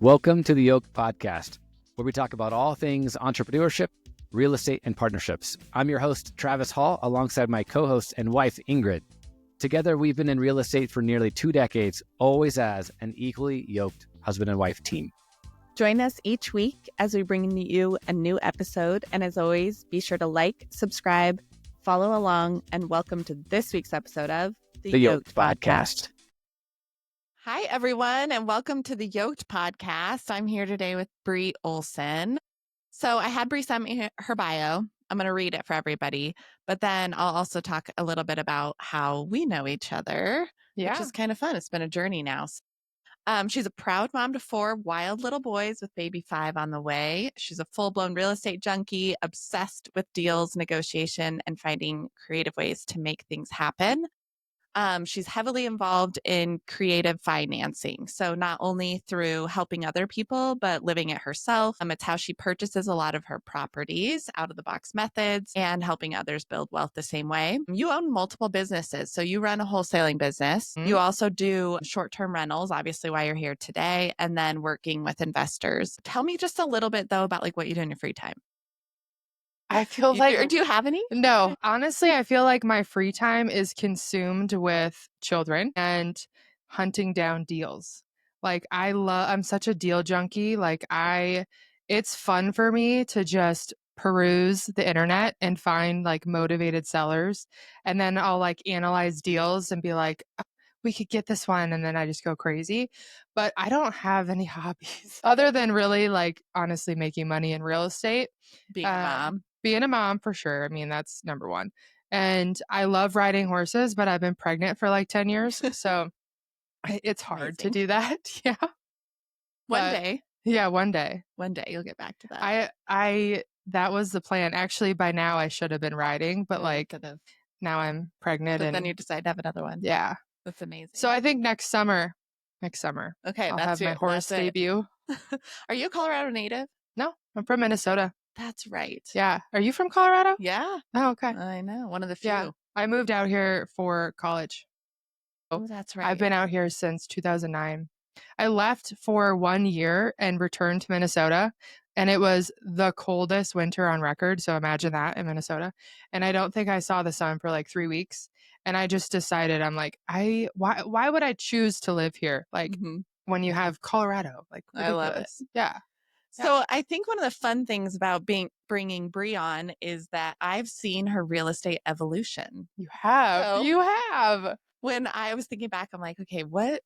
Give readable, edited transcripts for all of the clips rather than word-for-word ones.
Welcome to the Yoked Podcast, where we talk about all things entrepreneurship, real estate, and partnerships. I'm your host, Travis Hall, alongside my co-host and wife, Ingrid. Together, we've been in real estate for nearly 2 decades, always as an equally yoked husband and wife team. Join us each week as we bring you a new episode. And as always, be sure to like, subscribe, follow along, and welcome to this week's episode of The Yoked Podcast. Hi, everyone, and welcome to the Yoked Podcast. I'm here today with Bri Olson. So I had Bri send me her bio. I'm going to read it for everybody, but then I'll also talk a little bit about how we know each other, which is kind of fun. It's been a journey now. She's a proud mom to 4 wild little boys with baby 5 on the way. She's a full-blown real estate junkie, obsessed with deals, negotiation, and finding creative ways to make things happen. She's heavily involved in creative financing. So not only through helping other people, but living it herself. It's how she purchases a lot of her properties, out-of-the-box methods, and helping others build wealth the same way. You own multiple businesses. So you run a wholesaling business. You also do short-term rentals, obviously why you're here today, and then working with investors. Tell me just a little bit, though, about like what you do in your free time. I feel like, or do you have any? No, honestly, I feel like my free time is consumed with children and hunting down deals. Like I'm such a deal junkie. It's fun for me to just peruse the internet and find like motivated sellers. And then I'll like analyze deals and be like, "Oh, we could get this one." And then I just go crazy. But I don't have any hobbies other than really like honestly making money in real estate. Being a mom. Being a mom for sure. I mean, that's number one. And I love riding horses, but I've been pregnant for like 10 years. So it's hard to do that. Yeah. One day. Yeah, one day. One day you'll get back to that. That was the plan. Actually, by now I should have been riding, but now I'm pregnant. But and then you decide to have another one. Yeah. That's amazing. So I think next summer. Okay. I'll have my horse debut. Are you a Colorado native? No, I'm from Minnesota. That's right. Yeah. Are you from Colorado? Yeah. Oh, okay. I know. One of the few. Yeah. I moved out here for college. Oh, that's right. I've been out here since 2009. I left for 1 year and returned to Minnesota, and it was the coldest winter on record. So imagine that in Minnesota. And I don't think I saw the sun for like 3 weeks. And I just decided, I'm like, why would I choose to live here? Like when you have Colorado, like ridiculous. I love it. Yeah. So I think one of the fun things about bringing Bri on is that I've seen her real estate evolution. You have. When I was thinking back, I'm like, okay, when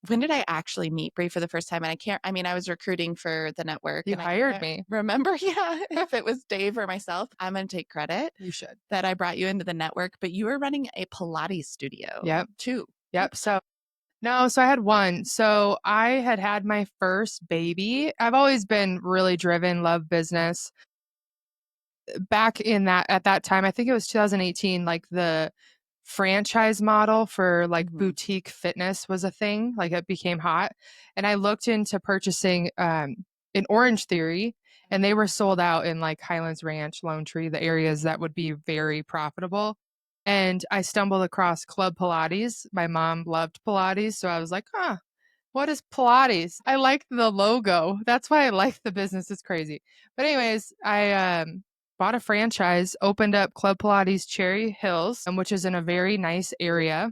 did I actually meet Bri for the first time? And I was recruiting for the network. You hired me. Remember? Yeah. If it was Dave or myself, I'm going to take credit. You should. That I brought you into the network, but you were running a Pilates studio. Yep. Too. Yep. So I had one. So I had my first baby. I've always been really driven, love business. Back at that time, I think it was 2018, like the franchise model for like boutique fitness was a thing. Like it became hot. And I looked into purchasing in Orange Theory, and they were sold out in like Highlands Ranch, Lone Tree, the areas that would be very profitable. And I stumbled across Club Pilates. My mom loved Pilates. So I was like, what is Pilates? I like the logo. That's why I like the business. It's crazy. But anyways, I bought a franchise, opened up Club Pilates Cherry Hills, which is in a very nice area.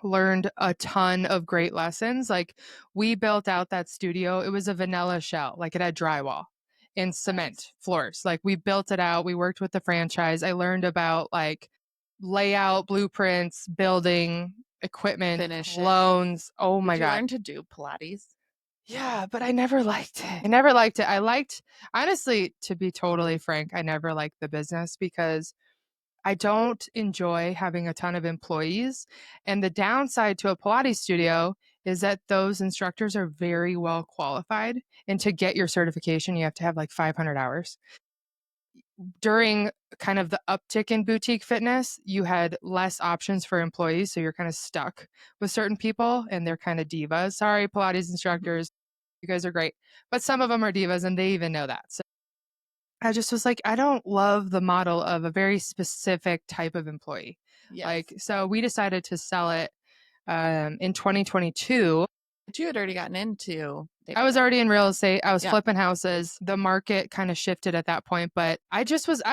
Learned a ton of great lessons. Like we built out that studio. It was a vanilla shell. Like it had drywall and cement floors. Like we built it out. We worked with the franchise. I learned about like layout, blueprints, building, equipment, loans. Oh my God. Did you learn to do Pilates? Yeah, but I never liked it. Honestly, to be totally frank, I never liked the business because I don't enjoy having a ton of employees. And the downside to a Pilates studio is that those instructors are very well qualified. And to get your certification, you have to have like 500 hours. During kind of the uptick in boutique fitness, you had less options for employees. So you're kind of stuck with certain people and they're kind of divas. Sorry, Pilates instructors, you guys are great. But some of them are divas and they even know that. So I just was like, I don't love the model of a very specific type of employee. Yes. So we decided to sell it in 2022. But you had already gotten into estate? I was already in real estate. I was Yeah. flipping houses. The market kind of shifted at that point, but I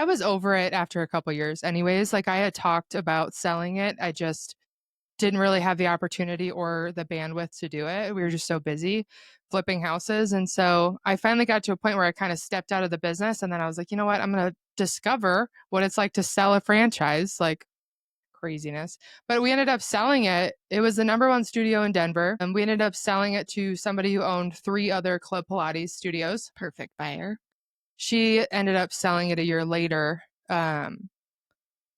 was over it after a couple years anyways. Like I had talked about selling it. I just didn't really have the opportunity or the bandwidth to do it. We were just so busy flipping houses. And so I finally got to a point where I kind of stepped out of the business. And then I was like, you know what? I'm going to discover what it's like to sell a franchise. Like, craziness. But we ended up selling it. It was the number one studio in Denver. And we ended up selling it to somebody who owned 3 other Club Pilates studios. Perfect buyer. She ended up selling it a year later. That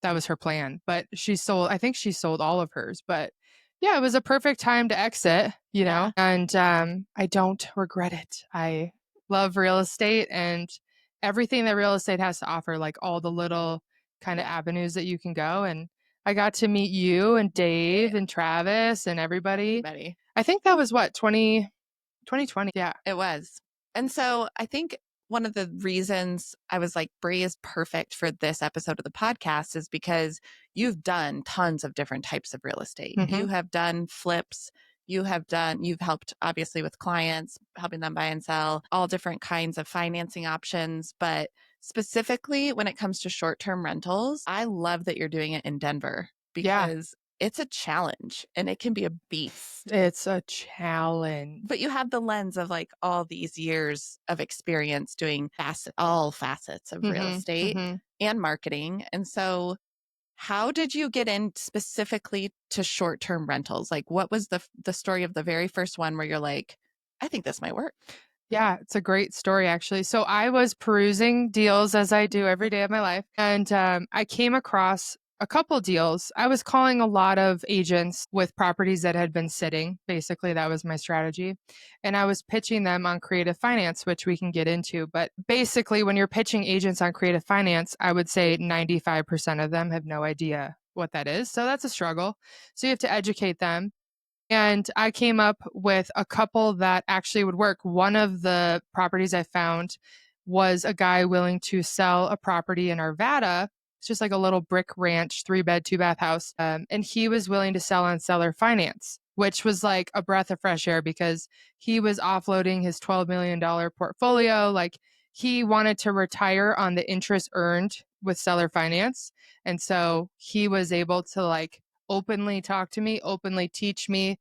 was her plan. But I think she sold all of hers. But yeah, it was a perfect time to exit, you know, and I don't regret it. I love real estate and everything that real estate has to offer, like all the little kind of avenues that you can go. And I got to meet you and Dave and Travis and everybody. I think that was 2020. Yeah. It was. And so I think one of the reasons I was like, Bri is perfect for this episode of the podcast is because you've done tons of different types of real estate. Mhm. You have done flips. You've helped obviously with clients, helping them buy and sell, all different kinds of financing options. But specifically when it comes to short-term rentals, I love that you're doing it in Denver because it's a challenge and it can be a beast. It's a challenge. But you have the lens of like all these years of experience doing all facets of real estate and marketing. And so how did you get in specifically to short-term rentals? Like what was the story of the very first one where you're like, I think this might work? Yeah, it's a great story, actually. So I was perusing deals as I do every day of my life. And I came across a couple deals. I was calling a lot of agents with properties that had been sitting. Basically, that was my strategy. And I was pitching them on creative finance, which we can get into. But basically, when you're pitching agents on creative finance, I would say 95% of them have no idea what that is. So that's a struggle. So you have to educate them. And I came up with a couple that actually would work. One of the properties I found was a guy willing to sell a property in Arvada. It's just like a little brick ranch, 3-bed, 2-bath house. And he was willing to sell on seller finance, which was like a breath of fresh air because he was offloading his $12 million portfolio. Like he wanted to retire on the interest earned with seller finance. And so he was able to like openly talk to me, openly teach me,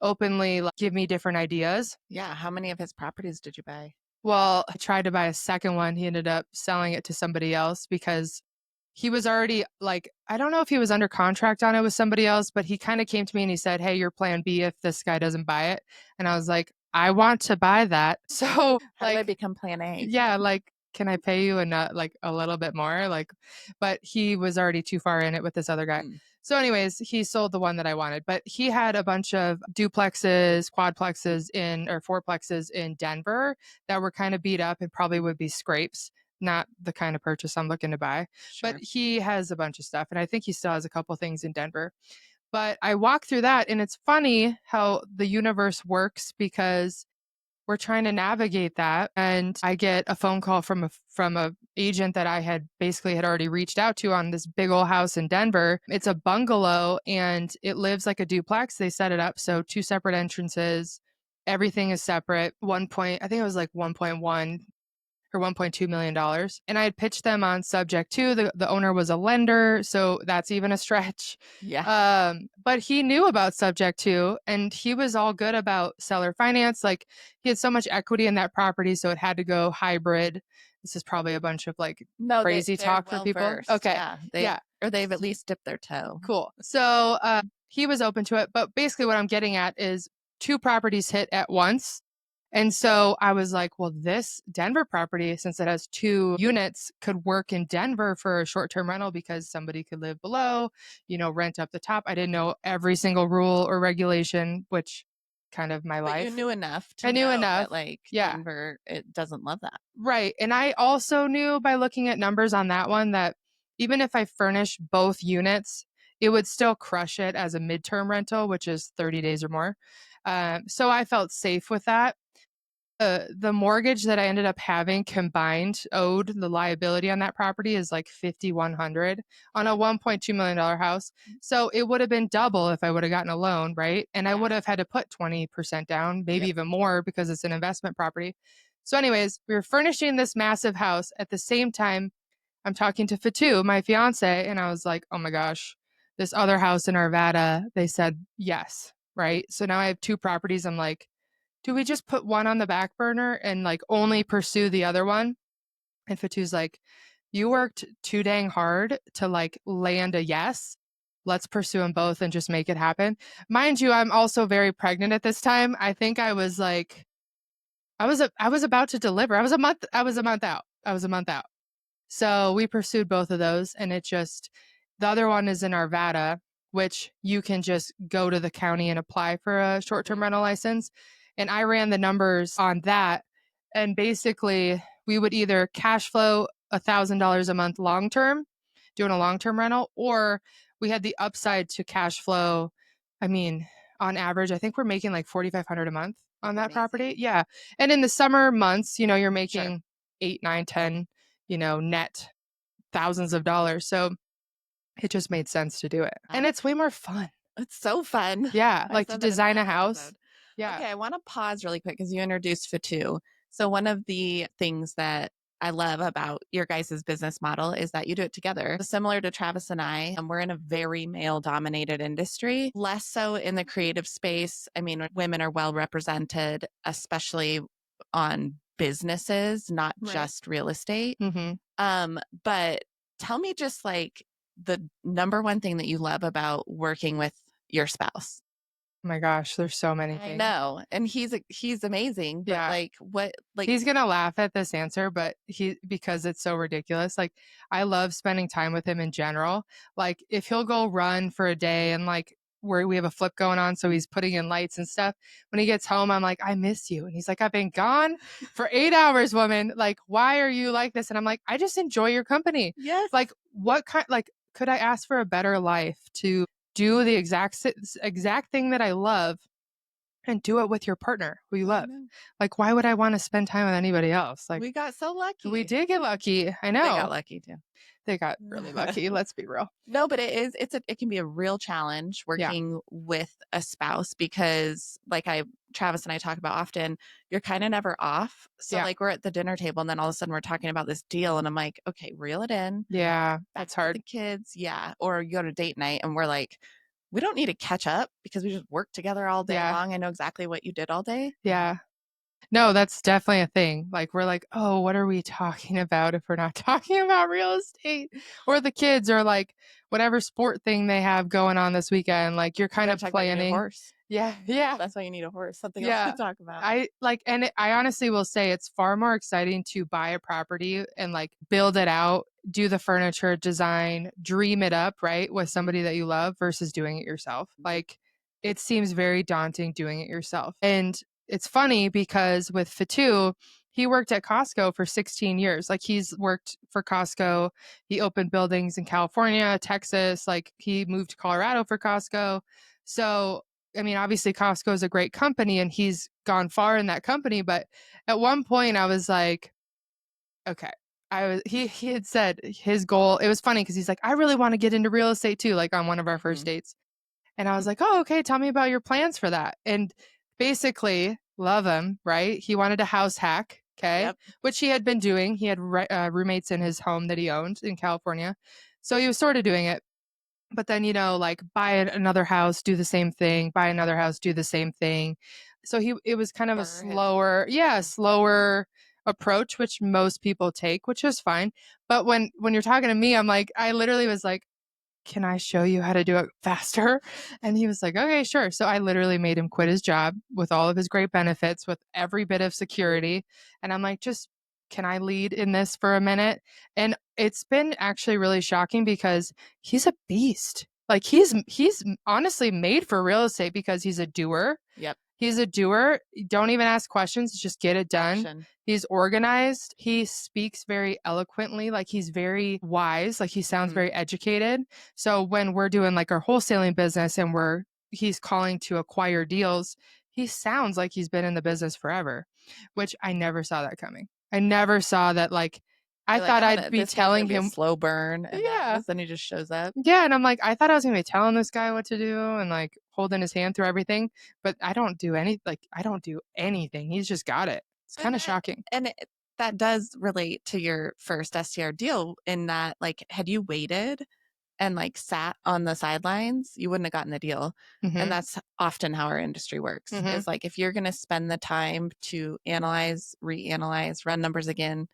openly like, give me different ideas. Yeah. How many of his properties did you buy? Well, I tried to buy a second one. He ended up selling it to somebody else because he was already like, I don't know if he was under contract on it with somebody else, but he kind of came to me and he said, hey, your plan B if this guy doesn't buy it. And I was like, I want to buy that. So how do I become plan A? Yeah, like, can I pay you like a little bit more? Like, but he was already too far in it with this other guy. So anyways, he sold the one that I wanted, but he had a bunch of duplexes, quadplexes or fourplexes in Denver that were kind of beat up and probably would be scrapes. Not the kind of purchase I'm looking to buy, but he has a bunch of stuff. And I think he still has a couple things in Denver. But I walk through that and it's funny how the universe works because we're trying to navigate that. And I get a phone call from a agent that I had already reached out to on this big old house in Denver. It's a bungalow and it lives like a duplex. They set it up. So 2 separate entrances. Everything is separate. I think it was like 1.1 or $1.2 million. And I had pitched them on subject to. The owner was a lender, so that's even a stretch. Yeah. But he knew about subject to, and he was all good about seller finance. Like he had so much equity in that property, so it had to go hybrid. This is probably a bunch of like crazy talk for people. Okay. Yeah. Or they've at least dipped their toe. Cool. So he was open to it. But basically what I'm getting at is 2 properties hit at once. And so I was like, well, this Denver property, since it has 2 units, could work in Denver for a short-term rental because somebody could live below, rent up the top. I didn't know every single rule or regulation, which kind of my life. You knew enough I knew enough. That, Denver, it doesn't love that. Right. And I also knew by looking at numbers on that one that even if I furnish both units, it would still crush it as a midterm rental, which is 30 days or more. So I felt safe with that. The mortgage that I ended up having combined owed the liability on that property is like $5,100 on a $1.2 million house. So it would have been double if I would have gotten a loan, right? And I would have had to put 20% down, maybe even more because it's an investment property. So anyways, we were furnishing this massive house. At the same time, I'm talking to Fatu, my fiance, and I was like, oh my gosh, this other house in Arvada, they said yes, right? So now I have 2 properties. I'm like, do we just put one on the back burner and like only pursue the other one? And Fatu's like, you worked too dang hard to like land a yes. Let's pursue them both and just make it happen. Mind you, I'm also very pregnant at this time. I think I was like, I was about to deliver. I was a month out. So we pursued both of those, and the other one is in Arvada, which you can just go to the county and apply for a short-term rental license. And I ran the numbers on that. And basically, we would either cash flow $1,000 a month long-term, doing a long-term rental, or we had the upside to cash flow. I mean, on average, I think we're making like $4,500 a month on that property. Yeah. And in the summer months, you're making 8, 9, 10, net thousands of dollars. So it just made sense to do it. And it's way more fun. It's so fun. Yeah. Like to design a house. Episode. Yeah. Okay. I want to pause really quick because you introduced Fatu. So one of the things that I love about your guys' business model is that you do it together. Similar to Travis and I, we're in a very male-dominated industry, less so in the creative space. I mean, women are well represented, especially on businesses, not just real estate. But tell me just like the number one thing that you love about working with your spouse. Oh my gosh, there's so many things. I know. And he's amazing. But he's gonna laugh at this answer, but because it's so ridiculous. Like I love spending time with him in general. Like if he'll go run for a day and like where we have a flip going on, so he's putting in lights and stuff. When he gets home, I'm like, I miss you. And he's like, I've been gone for 8 hours, woman. Like, why are you like this? And I'm like, I just enjoy your company. Yes. Like could I ask for a better life to do the exact thing that I love and do it with your partner who you love? Like, why would I want to spend time with anybody else? Like, we got so lucky. We did get lucky. I know. They got lucky too. They got really lucky. Let's be real. No, but it can be a real challenge working with a spouse because Travis and I talk about often, you're kind of never off. So like we're at the dinner table and then all of a sudden we're talking about this deal and I'm like, okay, reel it in. Yeah. That's hard. The kids. Yeah. Or you go to date night and we're like, we don't need to catch up because we just work together all day long. I know exactly what you did all day. Yeah. No, that's definitely a thing. Like we're like, oh, what are we talking about if we're not talking about real estate? Or the kids or like whatever sport thing they have going on this weekend. Like you're kind of planning. Horse. Yeah. That's why you need a horse. Something else to talk about. I honestly will say it's far more exciting to buy a property and like build it out, do the furniture design, dream it up, right, with somebody that you love versus doing it yourself. Like it seems very daunting doing it yourself. And it's funny because with Fatu, he worked at Costco for 16 years. Like he's worked for Costco. He opened buildings in California, Texas. Like he moved to Colorado for Costco. So, I mean, obviously Costco is a great company and he's gone far in that company. But at one point I was like, okay. He had said his goal. It was funny because he's like, I really want to get into real estate too, like on one of our first dates. And I was like, oh, okay, tell me about your plans for that. And basically, love him, right? He wanted a house hack, okay, which he had been doing. He had roommates in his home that he owned in California. So he was sort of doing it. But then, like buy another house, do the same thing, buy another house, do the same thing. So it was kind of a slower approach, which most people take, which is fine. But when you're talking to me, I'm like, I literally was like, can I show you how to do it faster? And he was like, okay, sure. So I literally made him quit his job with all of his great benefits, with every bit of security. And I'm like, can I lead in this for a minute? And it's been actually really shocking because he's a beast. Like he's honestly made for real estate because he's a doer. Yep. He's a doer. Don't even ask questions. Just get it done. Action. He's organized. He speaks very eloquently. Like he's very wise. Like he sounds very educated. So when we're doing like our wholesaling business and he's calling to acquire deals, he sounds like he's been in the business forever. which I never saw that coming. I never saw that. Like, I You're thought like, I'd be this guy's gonna telling be a him. slow burn. And Yeah. then he just shows up. Yeah. And I'm like, I thought I was going to be telling this guy what to do and like holding his hand through everything. But I don't do anything. He's just got it. It's kind of shocking. And that does relate to your first STR deal in that, like, had you waited and like sat on the sidelines, you wouldn't have gotten the deal. Mhm. And that's often how our industry works. Mhm. Is like, if you're going to spend the time to analyze, reanalyze, run numbers again,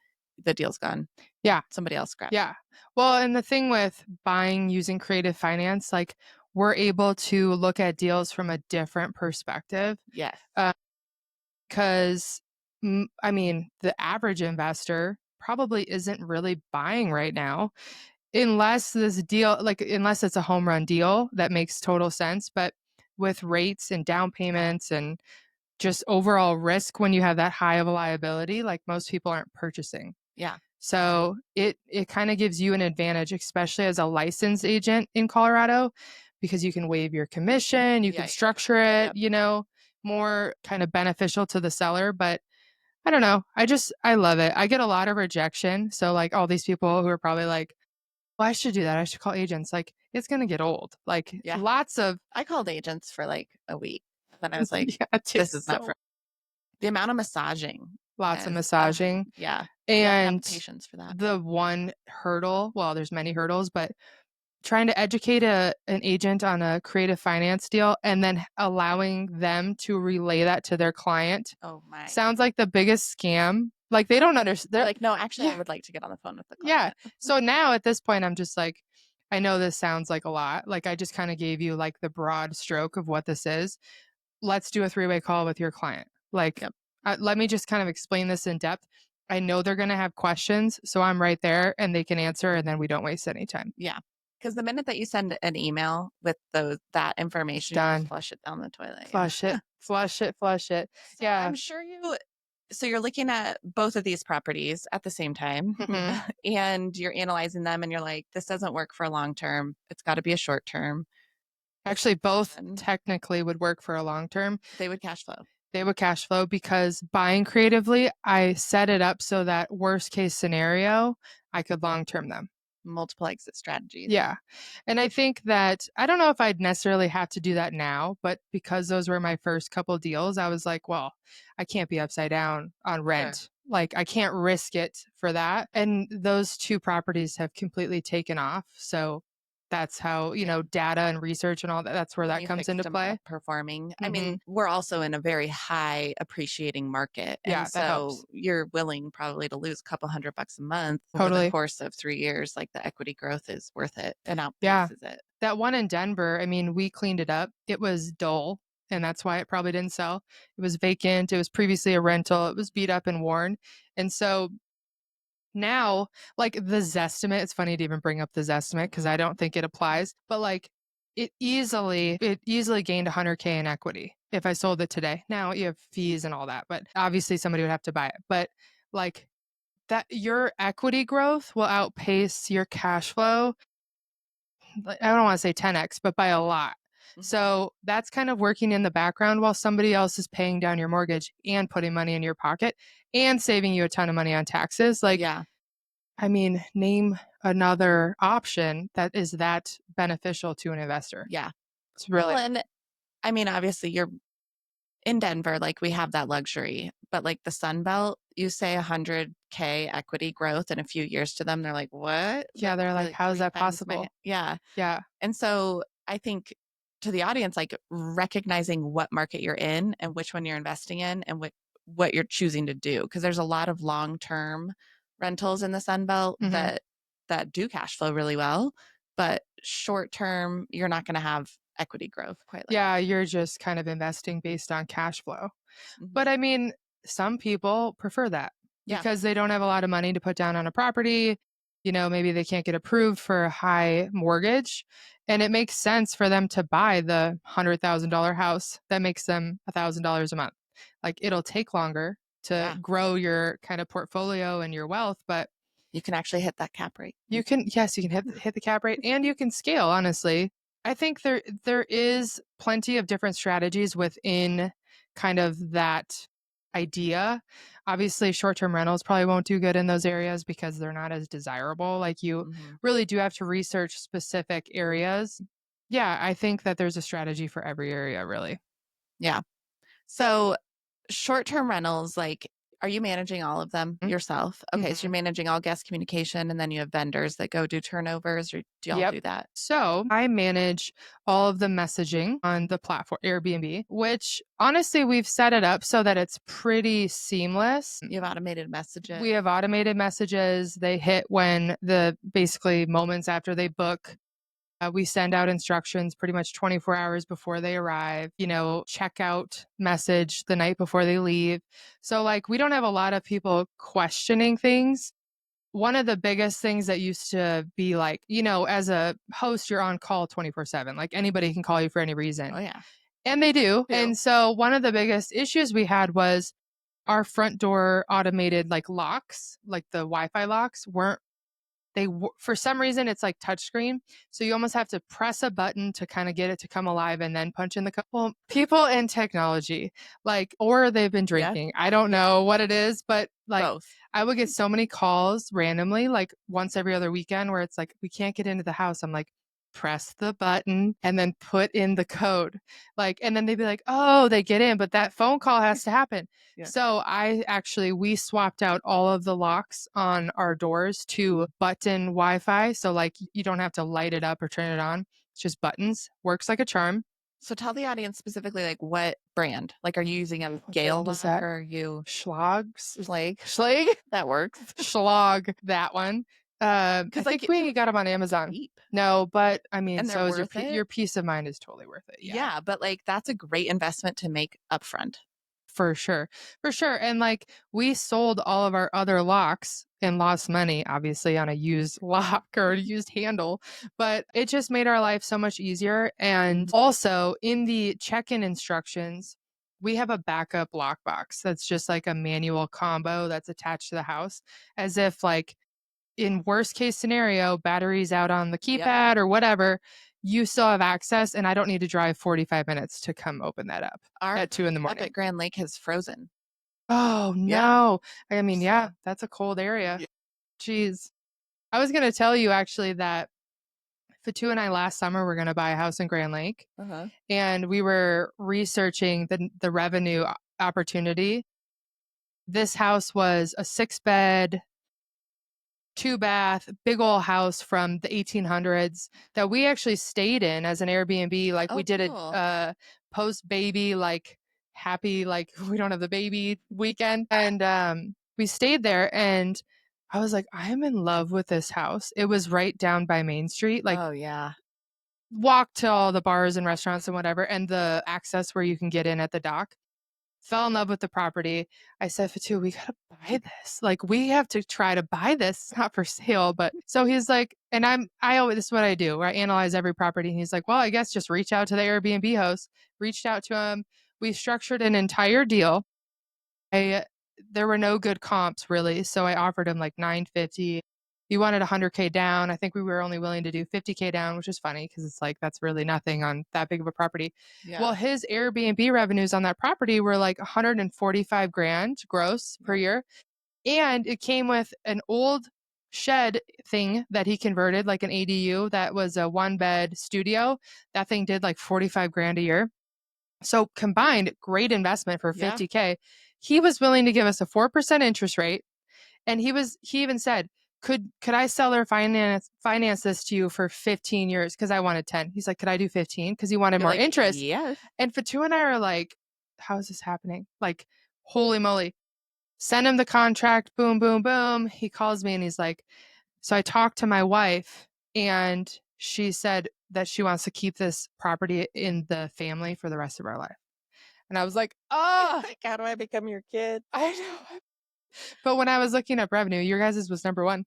the deal's gone. Yeah. Somebody else grabbed. Yeah. Well, and the thing with buying using creative finance, like we're able to look at deals from a different perspective. Yes. Because I mean, the average investor probably isn't really buying right now unless this deal, like unless it's a home run deal that makes total sense. But with rates and down payments and just overall risk when you have that high of a liability, like most people aren't purchasing. Yeah. So it kind of gives you an advantage, especially as a licensed agent in Colorado, because you can waive your commission, you can structure it, more kind of beneficial to the seller. But I don't know. I love it. I get a lot of rejection. So like all these people who are probably like, well, I should do that. I should call agents. Like it's going to get old. Like lots of. I called agents for like a week. Then I was like, Yeah, this is not for the amount of massaging. Lots of massaging. Yeah. And patience for that. The one hurdle, well, there's many hurdles, but trying to educate an agent on a creative finance deal and then allowing them to relay that to their client. Oh my. Sounds like the biggest scam. Like they don't understand. They're like, no, actually, I would like to get on the phone with the client. Yeah. So now at this point, I'm just like, I know this sounds like a lot. Like I just kind of gave you like the broad stroke of what this is. Let's do a 3-way call with your client. Like, let me just kind of explain this in depth. I know they're going to have questions, so I'm right there and they can answer and then we don't waste any time. Yeah. Because the minute that you send an email with that information, you just flush it down the toilet. Flush it. So yeah. I'm sure so you're looking at both of these properties at the same time and you're analyzing them and you're like, this doesn't work for a long term. It's got to be a short term. Actually, both technically would work for a long term. They would cash flow. They would cash flow because buying creatively, I set it up so that worst case scenario, I could long term them. Multiple exit strategies. Yeah. And I think that, I don't know if I'd necessarily have to do that now, but because those were my first couple deals, I was like, well, I can't be upside down on rent. Sure. Like I can't risk it for that. And those two properties have completely taken off. So that's how, data and research and all that, that's where that comes into play. Performing. I mean, we're also in a very high appreciating market. And that helps. You're willing probably to lose a couple $100 a month over the course of 3 years. Like the equity growth is worth it and outpaces it. That one in Denver, I mean, we cleaned it up. It was dull. And that's why it probably didn't sell. It was vacant. It was previously a rental. It was beat up and worn. And so now, like the Zestimate, it's funny to even bring up the Zestimate because I don't think it applies, but like it easily gained 100K in equity if I sold it today. Now you have fees and all that, but obviously somebody would have to buy it. But like that, your equity growth will outpace your cash flow. I don't want to say 10x, but by a lot. So that's kind of working in the background while somebody else is paying down your mortgage and putting money in your pocket and saving you a ton of money on taxes. Like, I mean, name another option that is that beneficial to an investor. Yeah. It's really. Well, and I mean, obviously you're in Denver, like we have that luxury, but like the Sun Belt, you say 100K equity growth in a few years to them. They're like, what? Yeah. They're like, how is that possible? Yeah. Yeah. And so I think to the audience, like recognizing what market you're in and which one you're investing in and what you're choosing to do. Because there's a lot of long-term rentals in the Sun Belt that do cash flow really well, but short-term, you're not going to have equity growth quite like that. You're just kind of investing based on cash flow. But I mean, some people prefer that because they don't have a lot of money to put down on a property. Maybe they can't get approved for a high mortgage. And it makes sense for them to buy the $100,000 house that makes them $1,000 a month. Like it'll take longer to grow your kind of portfolio and your wealth, but you can actually hit that cap rate. You can hit the cap rate and you can scale, honestly. I think there is plenty of different strategies within kind of that idea. Obviously, short-term rentals probably won't do good in those areas because they're not as desirable. Like you really do have to research specific areas. Yeah, I think that there's a strategy for every area, really. Yeah. So short-term rentals, like, are you managing all of them yourself? Okay, so you're managing all guest communication, and then you have vendors that go do turnovers, or do y'all do that? So I manage all of the messaging on the platform Airbnb, which honestly, we've set it up so that it's pretty seamless. You have automated messages. We have automated messages. They hit when basically moments after they book. We send out instructions pretty much 24 hours before they arrive, checkout message the night before they leave. So like, we don't have a lot of people questioning things. One of the biggest things that used to be like, as a host, you're on call 24/7. Like anybody can call you for any reason. Oh yeah. And they do. And so one of the biggest issues we had was our front door automated like locks, like the Wi-Fi locks for some reason it's like touchscreen, so you almost have to press a button to kind of get it to come alive and then punch in the code. Well, people in technology, or they've been drinking. I don't know what it is, but Both. I would get so many calls randomly, like once every other weekend, where it's like, we can't get into the house. I'm like, press the button and then put in the code. And then they'd be like, oh, they get in, but that phone call has to happen. So we swapped out all of the locks on our doors to button Wi-Fi. So you don't have to light it up or turn it on. It's just buttons. Works like a charm. So tell the audience specifically, what brand? Are you using a Gale lock, or are you Schlogs? Schlag? That works. Schlog, that one. I think we got them on Amazon. Cheap. No, but I mean, and so is your peace of mind is totally worth it. Yeah, but that's a great investment to make upfront. For sure. And we sold all of our other locks and lost money, obviously, on a used lock or a used handle, but it just made our life so much easier. And also in the check-in instructions, we have a backup lockbox that's just like a manual combo that's attached to the house, as if in worst case scenario, batteries out on the keypad or whatever, you still have access, and I don't need to drive 45 minutes to come open that up at 2 a.m. Up at Grand Lake has frozen. Oh, no. I mean, yeah, that's a cold area. Jeez. I was going to tell you actually that Fatu and I last summer were going to buy a house in Grand Lake, and we were researching the revenue opportunity. This house was a 6-bed, 2-bath, big old house from the 1800s that we actually stayed in as an Airbnb. We did a post-baby, happy, we don't have the baby weekend. And we stayed there, and I was like, I am in love with this house. It was right down by Main Street. Oh yeah. Walk to all the bars and restaurants and whatever, and the access where you can get in at the dock. Fell in love with the property. I said, Fatu, we got to buy this. We have to try to buy this. It's not for sale. But so he's like, and this is what I do, where I analyze every property. And he's like, well, I guess just reach out to the Airbnb host. Reached out to him. We structured an entire deal. There were no good comps really. So I offered him $950. He wanted $100K down. I think we were only willing to do $50K down, which is funny because it's that's really nothing on that big of a property. Yeah. Well, his Airbnb revenues on that property were $145,000 gross per year. And it came with an old shed thing that he converted, an ADU that was a 1-bed studio. That thing did $45,000 a year. So combined, great investment for $50K. He was willing to give us a 4% interest rate. And he even said, could I sell or finance this to you for 15 years? Because I wanted 10. He's like, could I do 15? Because he wanted more interest. Yes. And Fatu and I are like, how is this happening? Holy moly. Send him the contract. Boom, boom, boom. He calls me and he's like, so I talked to my wife, and she said that she wants to keep this property in the family for the rest of our life. And I was like, oh, how do I become your kid? I know. But when I was looking up revenue, your guys' was number 1.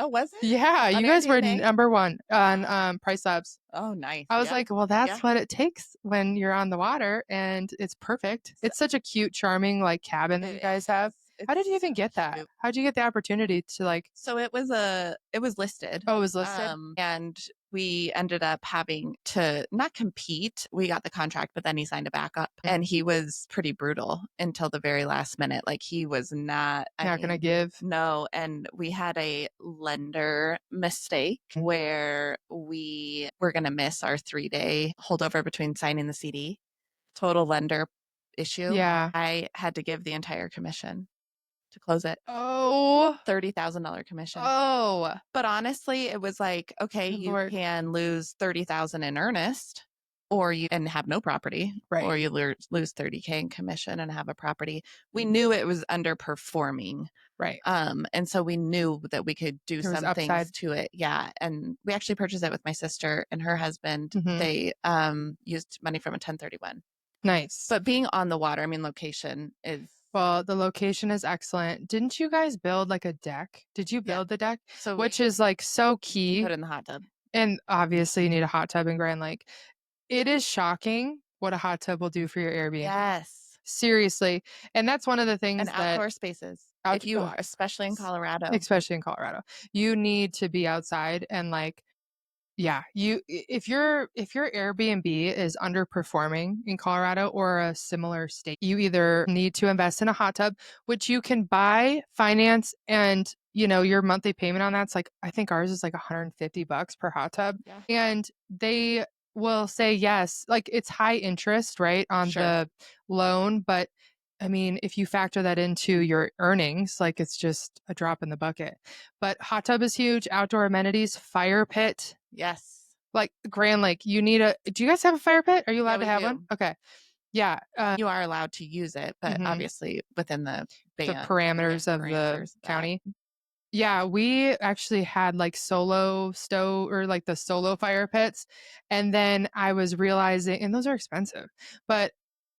Oh, was it? Yeah, you guys were number 1 on Price Labs. Oh, nice. I was like, well, that's what it takes when you're on the water, and it's perfect. It's such a cute, charming cabin that you guys have. How did you even get that? How did you get the opportunity to So it was listed. Oh, it was listed. And we ended up having to not compete. We got the contract, but then he signed a backup, and he was pretty brutal until the very last minute. Like he was not going to give. No. And we had a lender mistake where we were going to miss our 3-day holdover between signing the CD. Total lender issue. Yeah. I had to give the entire commission to close it. Oh, $30,000 commission. Oh, But honestly, it was like, okay, Good you Lord. can lose 30,000 in earnest, or you and have no property, Right. or you lose 30K in commission and have a property. We knew it was underperforming. right. And so we knew that we could do There was some things upside. to it. Yeah. And we actually purchased it with my sister and her husband. Mhm. They used money from a 1031. Nice. But being on the water, I mean, location is Well, the location is excellent. Didn't you guys build like a deck? Did you build the deck? so Which is like so we key. put it in the hot tub. And obviously you need a hot tub in Grand Lake. It is shocking what a hot tub will do for your Airbnb. Yes. Seriously. And that's one of the things And that outdoor spaces. If you are, especially in Colorado. especially in Colorado, you need to be outside and like, yeah, if your Airbnb is underperforming in Colorado or a similar state, you either need to invest in a hot tub, which you can buy, finance, and your monthly payment on that's like, I think ours is like $150 per hot tub. Yeah. And they will say yes, like it's high interest, right, on Sure. the loan, but I mean, if you factor that into your earnings, like it's just a drop in the bucket. But hot tub is huge, outdoor amenities, fire pit. Yes. Like Grand Lake, do you guys have a fire pit? Are you allowed we to have do. one? Okay. Yeah. You are allowed to use it, but obviously within the parameters of the county. Yeah, we actually had like solo stove or like the solo fire pits. And then I was realizing, and those are expensive, but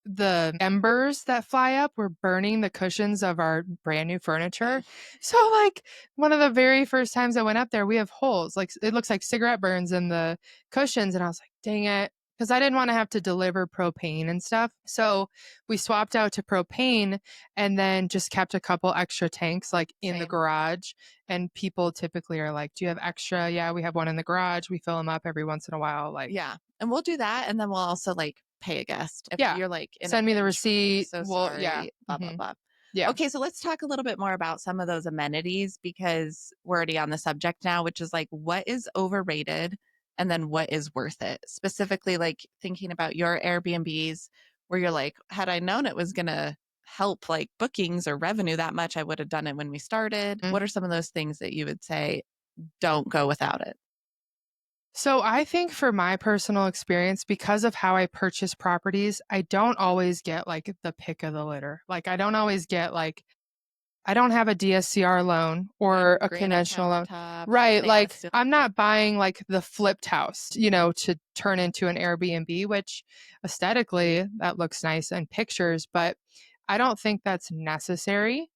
the embers that fly up were burning the cushions of our brand new furniture. So like one of the very first times I went up there, we have holes. Like it looks like cigarette burns in the cushions. And I was like, dang it. Because I didn't want to have to deliver propane and stuff. So we swapped out to propane and then just kept a couple extra tanks like in the garage. And people typically are like, do you have extra? Yeah, we have one in the garage. We fill them up every once in a while. Like, yeah. And we'll do that. And then we'll also like pay a guest. If you're like, send me the receipt. So well, sorry, yeah. blah, blah, blah. Yeah. Okay, so let's talk a little bit more about some of those amenities because we're already on the subject now, which is like what is overrated and then what is worth it. Specifically, like thinking about your Airbnbs where you're like, had I known it was going to help like bookings or revenue that much, I would have done it when we started. What are some of those things that you would say don't go without it? So I think for my personal experience, because of how I purchase properties, I don't always get like the pick of the litter. Like I don't always get like, I don't have a DSCR loan or a conventional loan. Right. Like I'm not buying like the flipped house, to turn into an Airbnb, which aesthetically that looks nice in pictures, but I don't think that's necessary.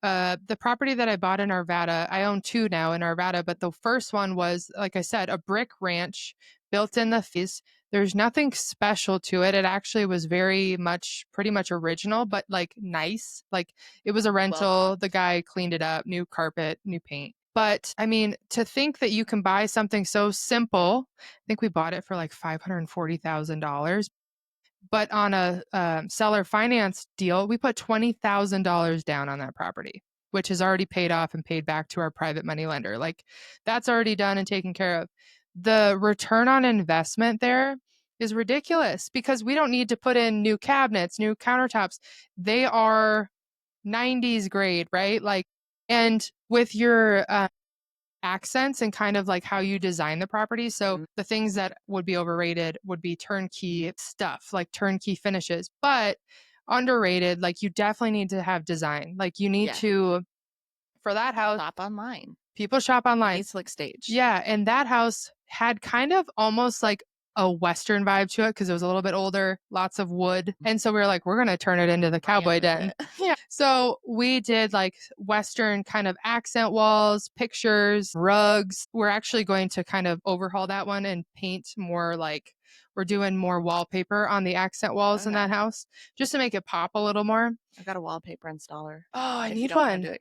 The property that I bought in Arvada, I own 2 now in Arvada, but the first one was, like I said, a brick ranch built in the fees. There's nothing special to it. It actually was pretty much original, but like nice. Like it was a rental. The guy cleaned it up, new carpet, new paint. But I mean, to think that you can buy something so simple, I think we bought it for like $540,000. But on a seller finance deal, we put $20,000 down on that property, which is already paid off and paid back to our private money lender. Like that's already done and taken care of. The return on investment there is ridiculous because we don't need to put in new cabinets, new countertops. They are 90s grade, right? Like, and with your accents and kind of like how you design the property. So the things that would be overrated would be turnkey stuff, like turnkey finishes, but underrated, like you definitely need to have design. Like you need to, for that house, shop online. People shop online. It's like stage. Yeah. And that house had kind of almost like a Western vibe to it because it was a little bit older, lots of wood. And so we were like, we're going to turn it into the cowboy den. Yeah. So we did like Western kind of accent walls, pictures, rugs. We're actually going to kind of overhaul that one and paint more like we're doing more wallpaper on the accent walls in that house just to make it pop a little more. I got a wallpaper installer. Oh, I If need you don't wanna one. do it,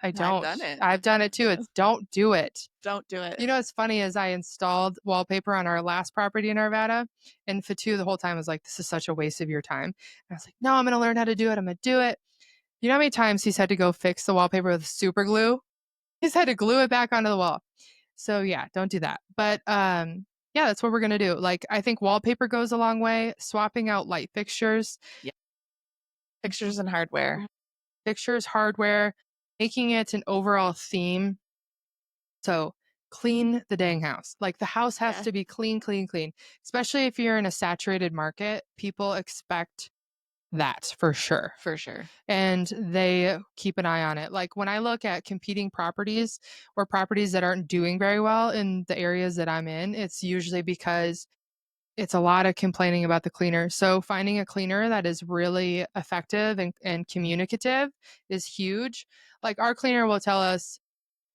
I don't. I've done it. I've done it too. It's don't do it. Don't do it. You know what's funny is I installed wallpaper on our last property in Arvada, and Fatu the whole time was like, this is such a waste of your time. And I was like, no, I'm going to learn how to do it. I'm going to do it. You know how many times he's had to go fix the wallpaper with super glue? He's had to glue it back onto the wall. So yeah, don't do that. But yeah, that's what we're going to do. Like, I think wallpaper goes a long way. Swapping out light fixtures. Yeah. Fixtures and hardware. Fixtures, hardware, making it an overall theme. So clean the dang house. Like the house has to be clean, clean, clean. Especially if you're in a saturated market, people expect that for sure. For sure. And they keep an eye on it. Like when I look at competing properties or properties that aren't doing very well in the areas that I'm in, it's usually because it's a lot of complaining about the cleaner. So finding a cleaner that is really effective and communicative is huge. Like our cleaner will tell us,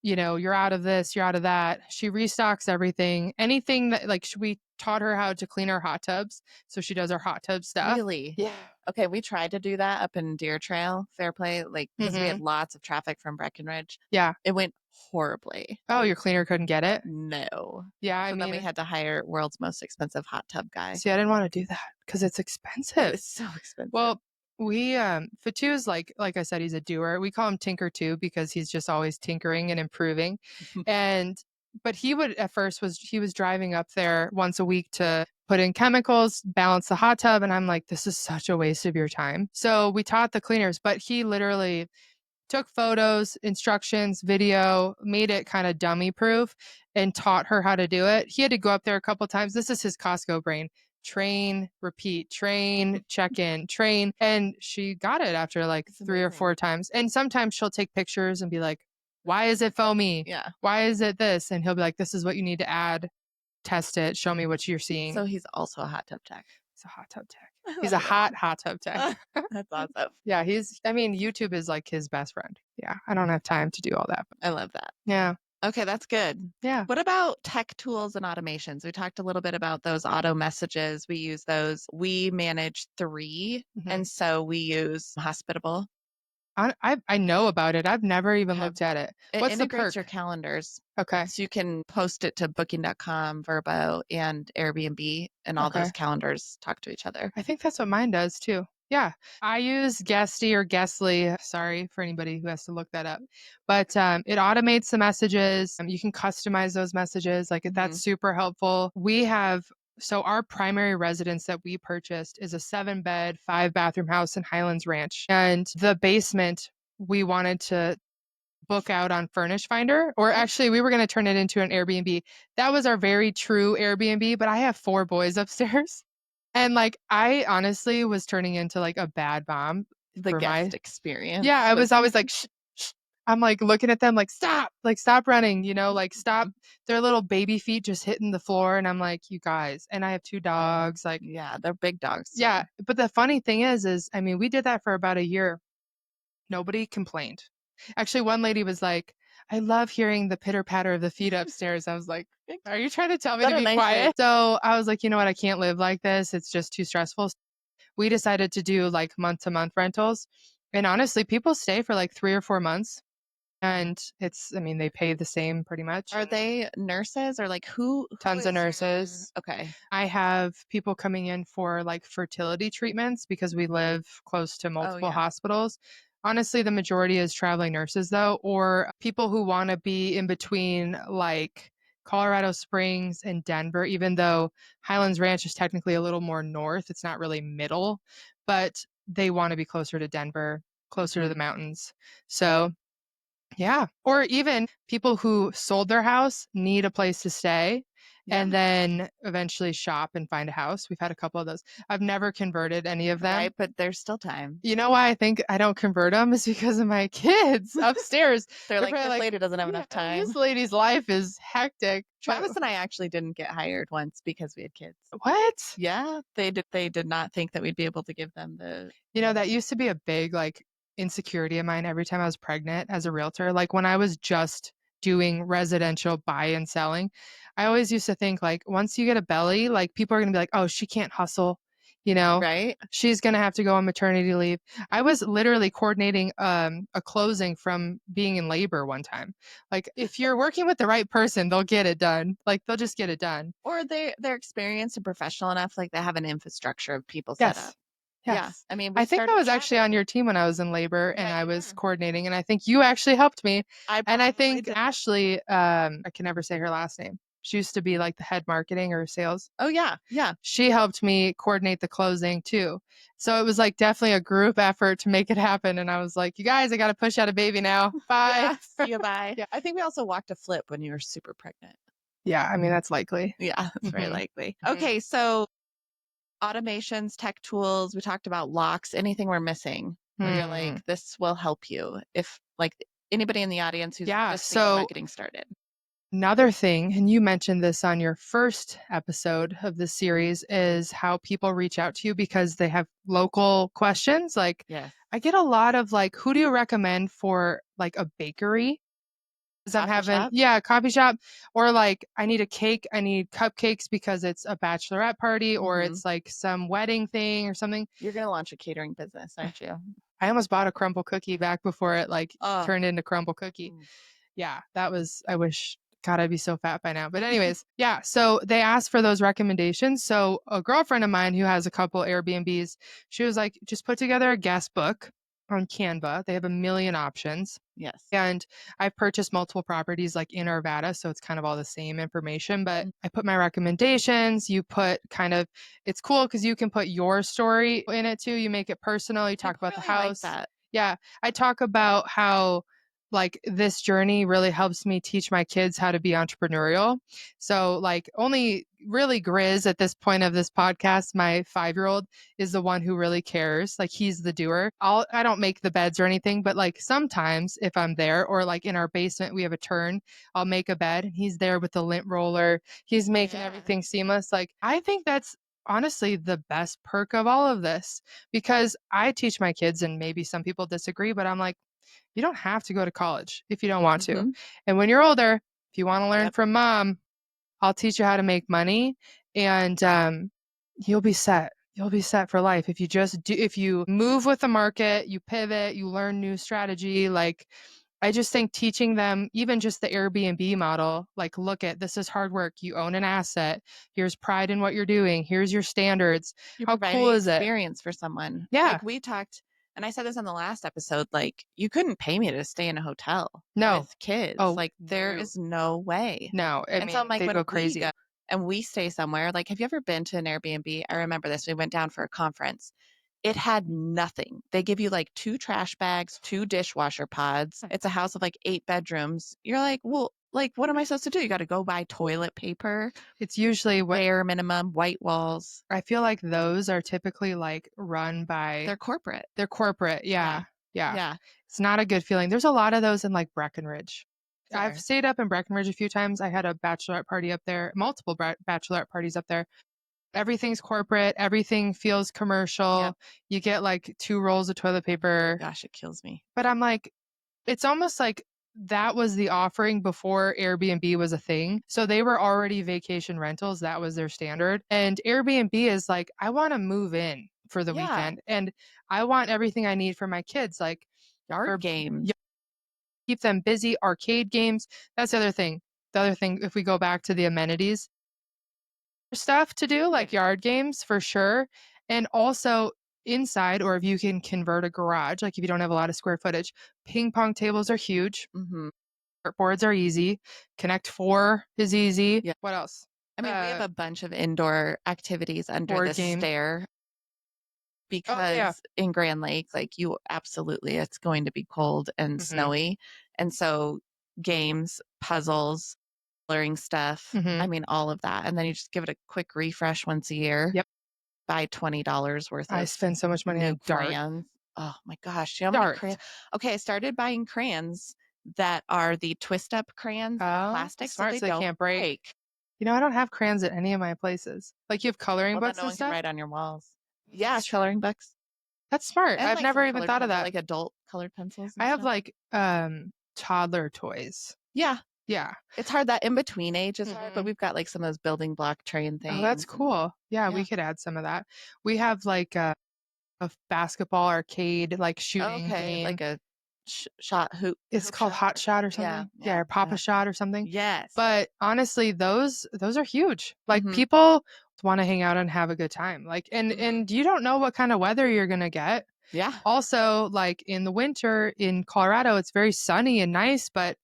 you know, you're out of this, you're out of that. She restocks everything. Anything that, like, we taught her how to clean our hot tubs. So she does our hot tub stuff. Really? Yeah. Okay, we tried to do that up in Deer Trail, Fairplay, like, because we had lots of traffic from Breckenridge. Yeah. It went horribly. Oh, your cleaner couldn't get it? No. Yeah, I So mean, then we had to hire world's most expensive hot tub guy. see, I didn't want to do that because it's expensive. It's so expensive. Well, we Fatu's like I said, he's a doer. We call him Tinker too because he's just always tinkering and improving. But he would at first he was driving up there once a week to put in chemicals, balance the hot tub, and I'm like, this is such a waste of your time. So we taught the cleaners, but he literally took photos, instructions, video, made it kind of dummy proof and taught her how to do it. He had to go up there a couple times. This is his Costco brain. Train, repeat, train, check in, train. And she got it after like 3 or 4 times. And sometimes she'll take pictures and be like, why is it foamy? Yeah. Why is it this? And he'll be like, this is what you need to add. Test it. Show me what you're seeing. So he's also a hot tub tech. He's a hot tub tech. He's a hot tub tech. That's awesome. Yeah, YouTube is like his best friend. Yeah, I don't have time to do all that. I love that. Yeah. Okay, that's good. Yeah. What about tech tools and automations? We talked a little bit about those auto messages. We use those. We manage 3, and so we use Hospitable. I know about it. I've never even looked at it. What's the integrates perk? your calendars. Okay. So you can post it to booking.com, Vrbo, and Airbnb, and all those calendars talk to each other. I think that's what mine does too. Yeah. I use Guesty or Guestly. Sorry for anybody who has to look that up. But it automates the messages. You can customize those messages. Like that's super helpful. So our primary residence that we purchased is a 7-bed, 5-bathroom house in Highlands Ranch. And the basement, we wanted to book out on Furnish Finder, or actually we were going to turn it into an Airbnb. That was our very true Airbnb, but I have 4 boys upstairs. And like, I honestly was turning into like a bad mom. The guest experience. Yeah, I was always like, shh. I'm like looking at them like, stop running, like stop their little baby feet just hitting the floor. And I'm like, you guys, and I have 2 dogs. Like, yeah, they're big dogs. Yeah. But the funny thing is, I mean, we did that for about a year. Nobody complained. Actually, one lady was like, I love hearing the pitter patter of the feet upstairs. I was like, are you trying to tell me to be quiet? So I was like, you know what? I can't live like this. It's just too stressful. We decided to do like month-to-month rentals. And honestly, people stay for like 3 or 4 months. And they pay the same pretty much. Are they nurses or like who? Tons of nurses. Okay. I have people coming in for like fertility treatments because we live close to multiple hospitals. Honestly, the majority is traveling nurses though, or people who want to be in between like Colorado Springs and Denver, even though Highlands Ranch is technically a little more north. It's not really middle, but they want to be closer to Denver, closer to the mountains. So yeah. Or even people who sold their house need a place to stay and then eventually shop and find a house. We've had a couple of those. I've never converted any of them. Right, but there's still time. You know why I think I don't convert them is because of my kids upstairs. They're like, this lady doesn't have enough time. This lady's life is hectic. Travis and I actually didn't get hired once because we had kids. What? Yeah. They did not think that we'd be able to give them the... that used to be a big like insecurity of mine every time I was pregnant as a realtor. Like when I was just doing residential buy and selling, I always used to think like once you get a belly, like people are going to be like, oh, she can't hustle, Right. she's going to have to go on maternity leave. I was literally coordinating a closing from being in labor one time. Like if you're working with the right person, they'll get it done. Like they'll just get it done. Or they're experienced and professional enough, like they have an infrastructure of people set up. Yeah. Yes. I mean, I think I was actually on your team when I was in labor and Yeah, I you was were. coordinating, and I think you actually helped me. And I probably think did. Ashley, I can never say her last name. She used to be like the head marketing or sales. Oh, yeah. Yeah. She helped me coordinate the closing too. So it was like definitely a group effort to make it happen. And I was like, you guys, I got to push out a baby now. Bye. Yeah, see you, bye. Yeah. I think we also walked a flip when you were super pregnant. Yeah. I mean, that's likely. Yeah, that's very Mhm. likely. Mhm. Okay. So automations, tech tools, we talked about locks, anything we're missing where you're like, this will help you if like anybody in the audience who's just getting started. Another thing, and you mentioned this on your first episode of this series, is how people reach out to you because they have local questions. Like, Yes. I get a lot of like, who do you recommend for like a bakery? Because I'm having, a coffee shop, or like, I need a cake, I need cupcakes because it's a bachelorette party or it's like some wedding thing or something. You're going to launch a catering business, aren't you? I almost bought a crumble cookie back before it like turned into crumble cookie. Yeah, that was, I wish, God, I'd be so fat by now. But anyways, yeah, so they asked for those recommendations. So a girlfriend of mine who has a couple Airbnbs, she was like, just put together a guest book on Canva. They have a million options. Yes. And I've purchased multiple properties like in Arvada, so it's kind of all the same information, but I put my recommendations. You put kind of, it's cool because you can put your story in it too. You make it personal. You talk about the house. Like that. Yeah. I talk about how like this journey really helps me teach my kids how to be entrepreneurial. So like only really Grizz at this point of this podcast, my 5-year-old is the one who really cares. Like he's the doer. I don't make the beds or anything, but like sometimes if I'm there or like in our basement, we have a turn, I'll make a bed and he's there with the lint roller. He's making everything seamless. Like I think that's honestly the best perk of all of this because I teach my kids and maybe some people disagree, but I'm like, you don't have to go to college if you don't want to. And when you're older, if you want to learn from mom, I'll teach you how to make money and you'll be set. You'll be set for life. If you just do, if you move with the market, you pivot, you learn new strategy. Like I just think teaching them even just the Airbnb model, like look at this is hard work. You own an asset. Here's pride in what you're doing. Here's your standards. How cool is it? Experience for someone. Yeah. Like we talked, and I said this on the last episode, like you couldn't pay me to stay in a hotel with kids. Oh, like there is no way. No. I mean, so like, they go crazy. And we stay somewhere, like have you ever been to an Airbnb? I remember this. We went down for a conference. It had nothing. They give you like 2 trash bags, 2 dishwasher pods. It's a house of like 8 bedrooms. You're like, well, like, what am I supposed to do? You got to go buy toilet paper. It's usually bare minimum, white walls. I feel like those are typically like run by. They're corporate. They're corporate. Yeah. It's not a good feeling. There's a lot of those in like Breckenridge. Sure. I've stayed up in Breckenridge a few times. I had a bachelorette party up there, multiple bachelorette parties up there. Everything's corporate. Everything feels commercial. Yep. You get like 2 rolls of toilet paper. Gosh, it kills me. But I'm like, it's almost like that was the offering before Airbnb was a thing. So they were already vacation rentals. That was their standard. And Airbnb is like, I want to move in for the weekend and I want everything I need for my kids, like yard games. Keep them busy, arcade games. That's the other thing. The other thing, if we go back to the amenities, stuff to do, like yard games for sure. And also inside, or if you can convert a garage, like if you don't have a lot of square footage, ping pong tables are huge. Boards are easy. Connect 4 is easy. Yeah. What else? I mean, we have a bunch of indoor activities under the stair because in Grand Lake, like you absolutely, it's going to be cold and snowy. And so games, puzzles, coloring stuff, I mean, all of that. And then you just give it a quick refresh once a year. Yep. Buy $20 worth of. I spend so much money on crayons. Oh my gosh. You know how many crayons? Okay, I started buying crayons that are the twist up crayons, plastic, smart, so they don't can't break. You know, I don't have crayons at any of my places. Like you have coloring books and stuff? Can write on your walls. Yeah, coloring books. That's smart. And I've like never even thought of that. Like adult colored pencils. I have like toddler toys. Yeah. Yeah. It's hard. That in between age is hard, but we've got like some of those building block train things. Oh, that's cool. Yeah, we could add some of that. We have like a basketball arcade, like shooting game. Like a shot hoop. It's called Hot Shot or something. Yeah, or Papa Shot or something. Yes. But honestly, those are huge. Like people want to hang out and have a good time. Like and you don't know what kind of weather you're gonna get. Yeah. Also, like in the winter in Colorado, it's very sunny and nice, but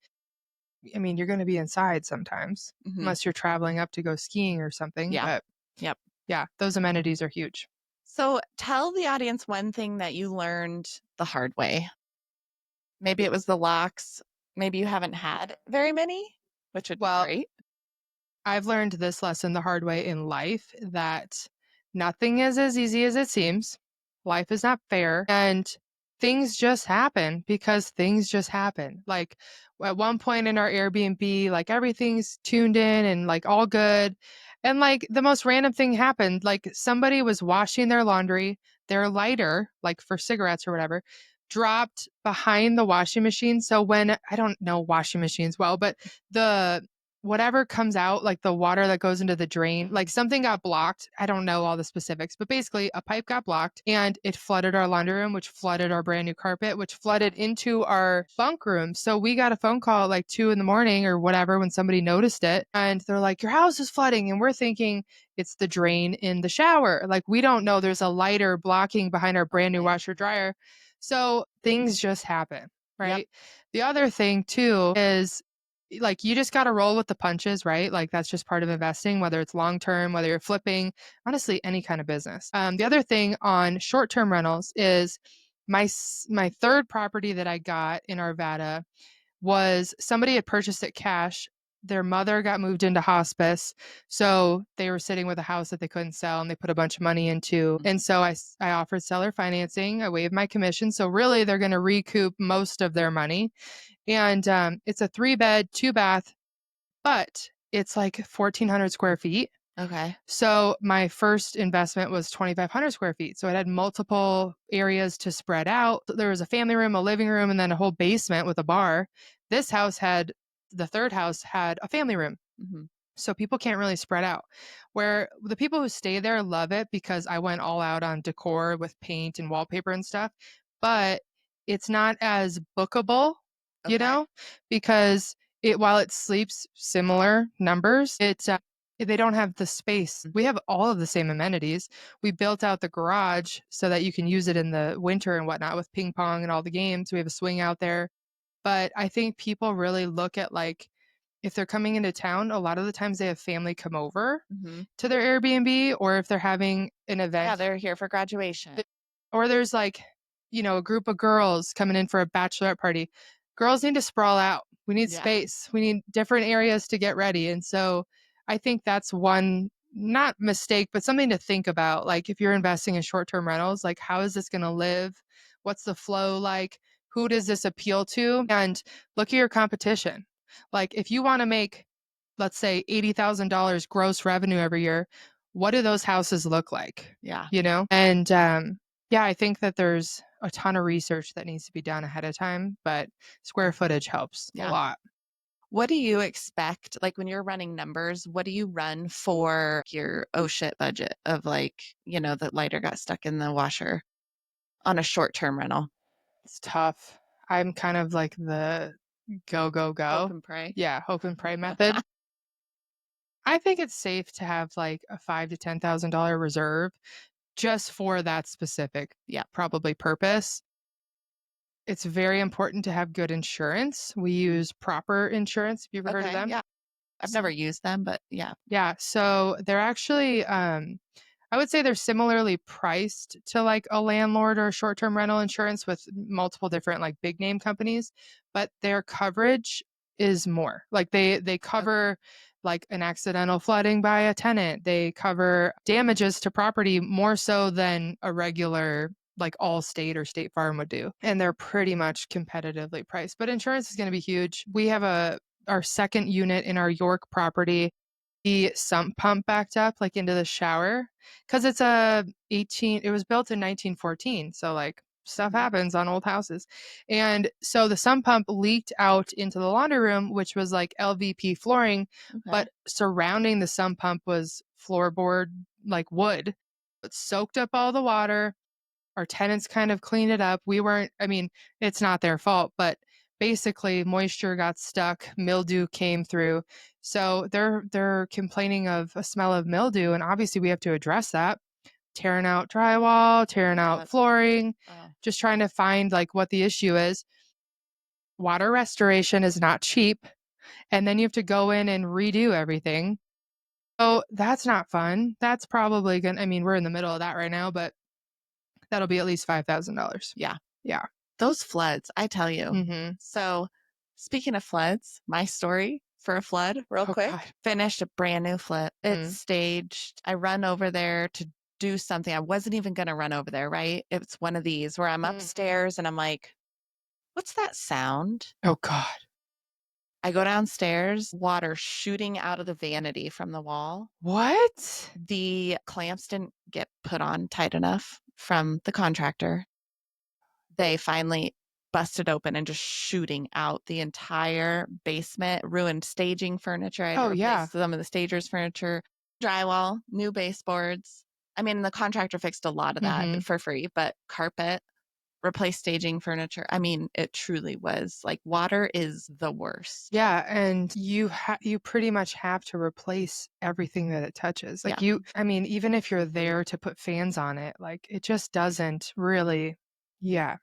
I mean, you're gonna be inside sometimes unless you're traveling up to go skiing or something. Yeah. But yeah, those amenities are huge. So tell the audience one thing that you learned the hard way. Maybe it was the locks. Maybe you haven't had very many, which would be great. I've learned this lesson the hard way in life, that nothing is as easy as it seems. Life is not fair. And things just happen because things just happen. Like at one point in our Airbnb, like everything's tuned in and like all good. And like the most random thing happened. Like somebody was washing their laundry, their lighter, like for cigarettes or whatever, dropped behind the washing machine. So when, I don't know washing machines well, but the whatever comes out, like the water that goes into the drain, like something got blocked. I don't know all the specifics, but basically a pipe got blocked and it flooded our laundry room, which flooded our brand new carpet, which flooded into our bunk room. So we got a phone call at like 2 a.m. or whatever when somebody noticed it. And they're like, your house is flooding. And we're thinking it's the drain in the shower. Like we don't know there's a lighter blocking behind our brand new washer dryer. So things just happen, right? Yep. The other thing too is like you just got to roll with the punches, right? Like that's just part of investing, whether it's long term, whether you're flipping, honestly, any kind of business. The other thing on short term rentals is my third property that I got in Arvada was somebody had purchased it cash. Their mother got moved into hospice. So they were sitting with a house that they couldn't sell and they put a bunch of money into. And so I offered seller financing. I waived my commission. So really they're going to recoup most of their money. And it's a 3-bed, 2-bath, but it's like 1,400 square feet. Okay. So my first investment was 2,500 square feet. So it had multiple areas to spread out. There was a family room, a living room, and then a whole basement with a bar. This house the third house had a family room. So people can't really spread out. Where the people who stay there love it because I went all out on decor with paint and wallpaper and stuff. But it's not as bookable, you know, because while it sleeps similar numbers, they don't have the space. We have all of the same amenities. We built out the garage so that you can use it in the winter and whatnot with ping pong and all the games. We have a swing out there. But I think people really look at like, if they're coming into town, a lot of the times they have family come over to their Airbnb, or if they're having an event. Yeah, they're here for graduation. Or there's like, a group of girls coming in for a bachelorette party. Girls need to sprawl out. We need space. We need different areas to get ready. And so I think that's one, not mistake, but something to think about. Like if you're investing in short-term rentals, like how is this going to live? What's the flow like? Who does this appeal to? And look at your competition. Like if you want to make, let's say $80,000 gross revenue every year, what do those houses look like? Yeah. And I think that there's a ton of research that needs to be done ahead of time, but square footage helps a lot. What do you expect? Like when you're running numbers, what do you run for your oh shit budget of like, the lighter got stuck in the washer on a short-term rental? It's tough. I'm kind of like the go. Hope and pray. Yeah, hope and pray method. I think it's safe to have like a $5,000 to $10,000 reserve just for that specific, probably purpose. It's very important to have good insurance. We use Proper Insurance. Have you ever heard of them? Yeah. I've never used them, but yeah. Yeah. So they're actually, I would say they're similarly priced to like a landlord or short-term rental insurance with multiple different like big name companies, but their coverage is more. Like they cover like an accidental flooding by a tenant. They cover damages to property more so than a regular like Allstate or State Farm would do. And they're pretty much competitively priced. But insurance is going to be huge. We have our second unit in our York property. The sump pump backed up like into the shower because it was built in 1914. So like stuff happens on old houses. And so the sump pump leaked out into the laundry room, which was like LVP flooring, but surrounding the sump pump was floorboard, like wood. It soaked up all the water. Our tenants kind of cleaned it up. It's not their fault, but basically moisture got stuck, mildew came through. So they're complaining of a smell of mildew, and obviously we have to address that. Tearing out drywall, tearing out flooring, just trying to find like what the issue is. Water restoration is not cheap, and then you have to go in and redo everything. So that's not fun. That's probably we're in the middle of that right now, but that'll be at least $5,000. Yeah. Yeah. Those floods, I tell you. Mm-hmm. So speaking of floods, my story for a flood real quick. God. Finished a brand new flip. It's staged. I run over there to do something. I wasn't even going to run over there, right? It's one of these where I'm upstairs and I'm like, what's that sound? Oh, God. I go downstairs, water shooting out of the vanity from the wall. What? The clamps didn't get put on tight enough from the contractor. They finally busted open and just shooting out the entire basement, ruined staging furniture. I had to replace some of the stagers' furniture, drywall, new baseboards. The contractor fixed a lot of that for free, but carpet, replaced staging furniture. It truly was like water is the worst. Yeah, and you pretty much have to replace everything that it touches. Like even if you're there to put fans on it, like it just doesn't really. Yeah.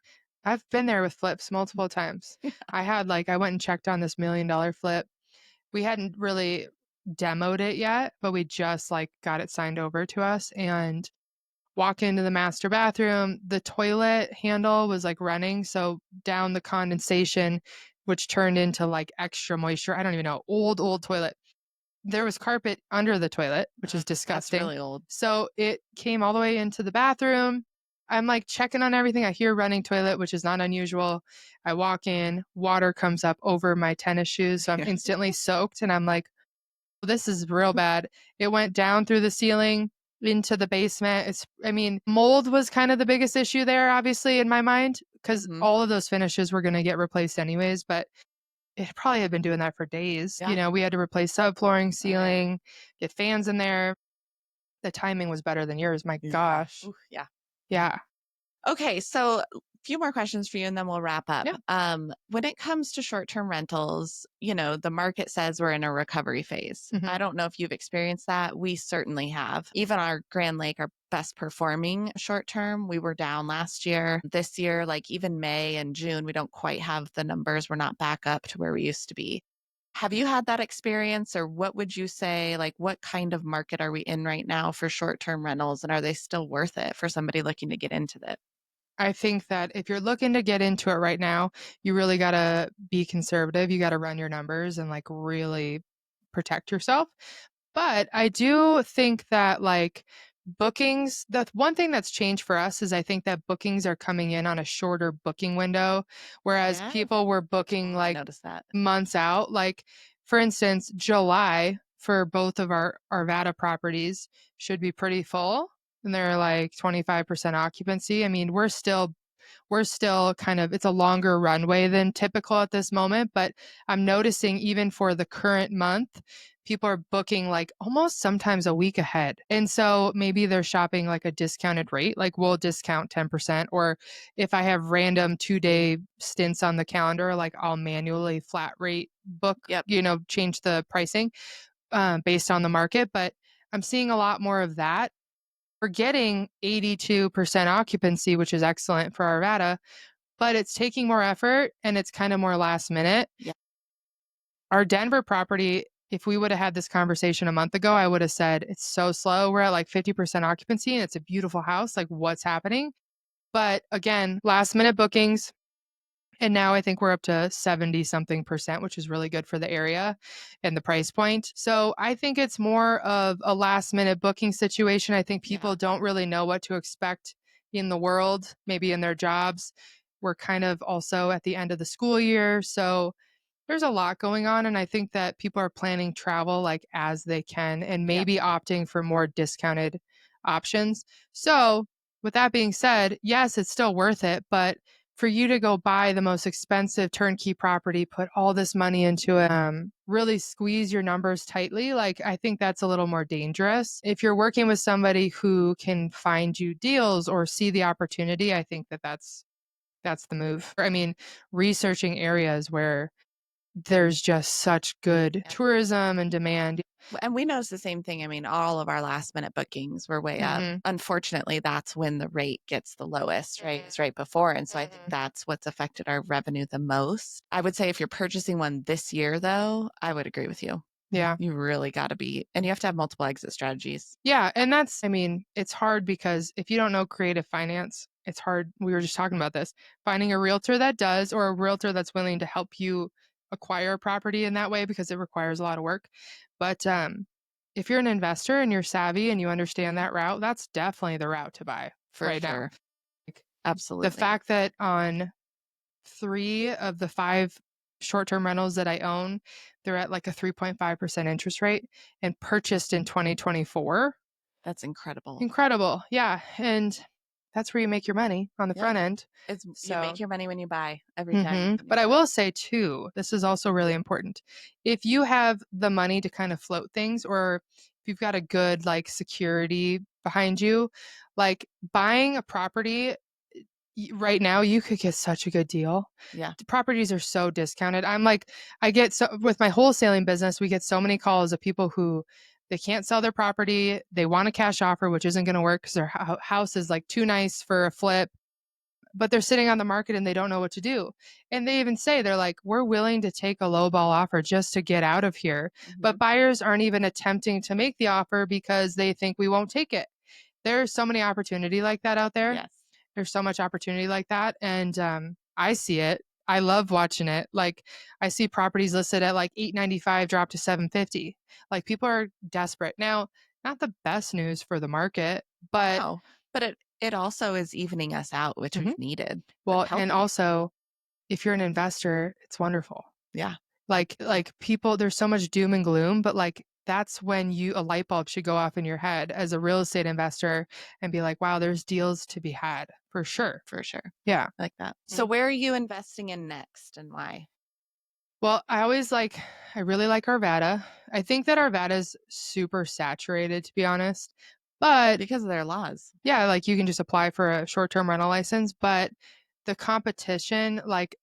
I've been there with flips multiple times. I went and checked on this $1 million flip. We hadn't really demoed it yet, but we just got it signed over to us, and walk into the master bathroom. The toilet handle was running. So down the condensation, which turned into extra moisture. I don't even know. Old toilet. There was carpet under the toilet, which is disgusting. That's really old. So it came all the way into the bathroom. I'm checking on everything. I hear running toilet, which is not unusual. I walk in, water comes up over my tennis shoes. So I'm instantly soaked, and I'm like, well, this is real bad. It went down through the ceiling into the basement. Mold was kind of the biggest issue there, obviously, in my mind, because all of those finishes were going to get replaced anyways, but it probably had been doing that for days. Yeah. We had to replace subflooring, ceiling, get fans in there. The timing was better than yours. My gosh. Ooh, yeah. Yeah. Okay, so a few more questions for you and then we'll wrap up. Yeah. When it comes to short-term rentals, the market says we're in a recovery phase. I don't know if you've experienced that. We certainly have. Even our Grand Lake, our best performing short-term, we were down last year. This year, even May and June, we don't quite have the numbers. We're not back up to where we used to be. Have you had that experience, or what would you say, what kind of market are we in right now for short-term rentals, and are they still worth it for somebody looking to get into it? I think that if you're looking to get into it right now, you really got to be conservative. You got to run your numbers and really protect yourself. But I do think that bookings, the one thing that's changed for us is I think that bookings are coming in on a shorter booking window, whereas people were booking noticed that. months out. For instance, July for both of our Arvada properties should be pretty full, and they're 25% occupancy. We're still kind of, it's a longer runway than typical at this moment, but I'm noticing even for the current month, people are booking almost sometimes a week ahead. And so maybe they're shopping a discounted rate, we'll discount 10%, or if I have random 2-day stints on the calendar, I'll manually flat rate book, change the pricing based on the market. But I'm seeing a lot more of that. We're getting 82% occupancy, which is excellent for Arvada, but it's taking more effort and it's kind of more last minute. Yeah. Our Denver property, if we would have had this conversation a month ago, I would have said, it's so slow. We're at 50% occupancy and it's a beautiful house. What's happening? But again, last minute bookings. And now I think we're up to 70 something percent, which is really good for the area and the price point. So I think it's more of a last minute booking situation. I think people don't really know what to expect in the world, maybe in their jobs. We're kind of also at the end of the school year. So there's a lot going on. And I think that people are planning travel as they can and maybe opting for more discounted options. So with that being said, yes, it's still worth it, but for you to go buy the most expensive turnkey property, put all this money into it, really squeeze your numbers tightly, like I think that's a little more dangerous. If you're working with somebody who can find you deals or see the opportunity, I think that's the move. I mean, researching areas where there's just such good tourism and demand. And we noticed the same thing. I mean, all of our last minute bookings were way up. Unfortunately, that's when the rate gets the lowest, right? It's right before. And so I think that's what's affected our revenue the most. I would say if you're purchasing one this year, though, I would agree with you. Yeah. You really got to be, and you have to have multiple exit strategies. Yeah. And that's, I mean, it's hard because if you don't know creative finance, it's hard. We were just talking about this, finding a realtor that does, or a realtor that's willing to help you acquire a property in that way, because it requires a lot of work. But if you're an investor and you're savvy and you understand that route, that's definitely the route to buy For right sure. now. Absolutely. The fact that on 3 of the 5 short-term rentals that I own, they're at like a 3.5% interest rate and purchased in 2024. That's incredible. Incredible. Yeah. And that's where you make your money on the front end. You make your money when you buy every time. But I will say too, this is also really important. If you have the money to kind of float things, or if you've got a good like security behind you, like buying a property right now, you could get such a good deal. Yeah. The properties are so discounted. I get so, with my wholesaling business, we get so many calls of people who they can't sell their property. They want a cash offer, which isn't going to work because their house is like too nice for a flip, but they're sitting on the market and they don't know what to do. And they even say, they're like, we're willing to take a lowball offer just to get out of here. But buyers aren't even attempting to make the offer because they think we won't take it. There's so many opportunity like that out there. Yes. There's so much opportunity like that. And I see it. I love watching it. Like I see properties listed at like $895 drop to $750. Like people are desperate. Now, not the best news for the market, but it also is evening us out, which we've needed. Well, and also if you're an investor, it's wonderful. Yeah. Like people, there's so much doom and gloom, but like that's when a light bulb should go off in your head as a real estate investor and be like, wow, there's deals to be had for sure. For sure. Yeah. I like that. So where are you investing in next and why? Well, I really like Arvada. I think that Arvada is super saturated, to be honest, but because of their laws. Yeah. Like you can just apply for a short-term rental license, but the competition, like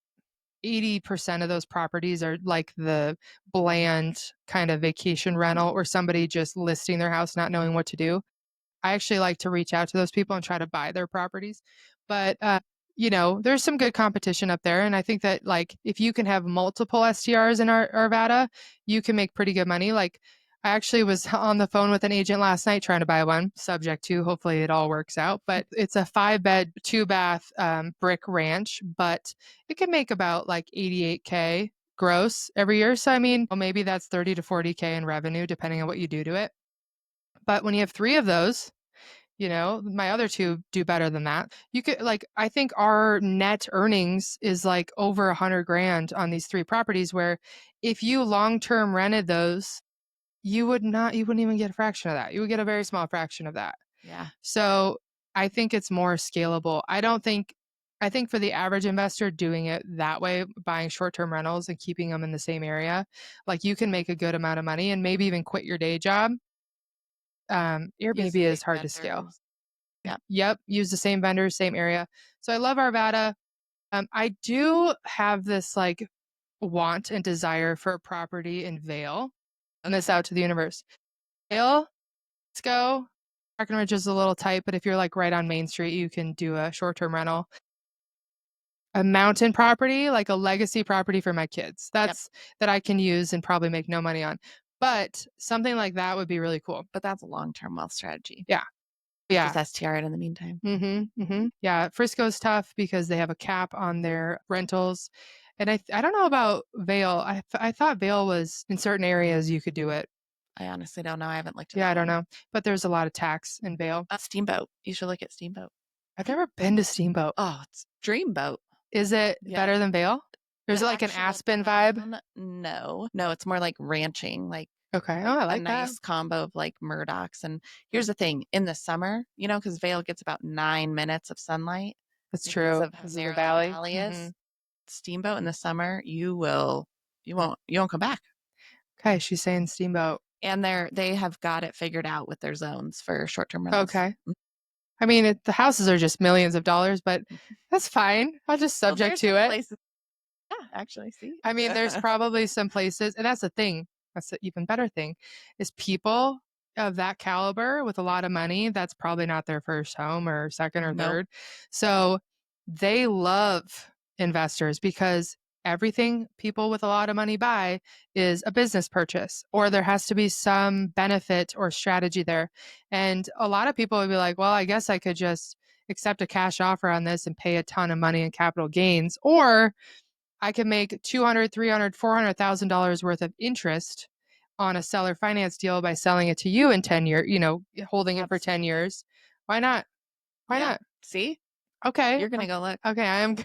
80% of those properties are like the bland kind of vacation rental or somebody just listing their house, not knowing what to do. I actually like to reach out to those people and try to buy their properties. But, there's some good competition up there. And I think that like, if you can have multiple STRs in Arvada, you can make pretty good money. Like I actually was on the phone with an agent last night trying to buy one, subject to hopefully it all works out. But it's a 5-bed, 2-bath brick ranch, but it can make about like $88K gross every year. So I mean, maybe that's 30 to 40K in revenue, depending on what you do to it. But when you have 3 of those, my other 2 do better than that. You could I think our net earnings is like over $100,000 on these 3 properties, where if you long-term rented those, you wouldn't even get a fraction of that. You would get a very small fraction of that. Yeah. So I think it's more scalable. I think for the average investor doing it that way, buying short-term rentals and keeping them in the same area, like you can make a good amount of money and maybe even quit your day job. Airbnb is hard to scale. Yep. Use the same vendors, same area. So I love Arvada. I do have this like want and desire for a property in Vail. And this out to the universe. Vail, let's go. Breckenridge is a little tight, but if you're like right on Main Street, you can do a short-term rental. A mountain property, like a legacy property for my kids. That I can use and probably make no money on. But something like that would be really cool. But that's a long-term wealth strategy. Yeah. Just STR it in the meantime. Yeah. Frisco's tough because they have a cap on their rentals. And I don't know about Vail. I thought Vail was in certain areas you could do it. I honestly don't know. I haven't looked at it. Yeah, I don't know. But there's a lot of tax in Vail. Steamboat. You should look at Steamboat. I've never been to Steamboat. Oh, it's Dreamboat. Is it better than Vail? There's like an Aspen vibe? No, it's more like ranching. Like Okay. Oh, I a like that. nice combo of like Murdochs. And here's the thing, in the summer, because Vail gets about 9 minutes of sunlight. That's because true. of how This is the narrow valley. the valley is. Steamboat in the summer, you won't come back. Okay. She's saying Steamboat. And they have got it figured out with their zones for short-term rentals. Okay. I mean, the houses are just millions of dollars, but that's fine. I'll just subject to it. Places, yeah, actually, see. I mean, there's probably some places, and that's the thing. That's the even better thing, is people of that caliber with a lot of money, that's probably not their first home or second or third. So they love investors because everything people with a lot of money buy is a business purchase, or there has to be some benefit or strategy there. And a lot of people would be like, well, I guess I could just accept a cash offer on this and pay a ton of money in capital gains, or I could make $200,000, $300,000, $400,000 worth of interest on a seller finance deal by selling it to you in 10 years, holding it for 10 years. Why not? Why not? See? Okay. You're going to go look. Okay. I am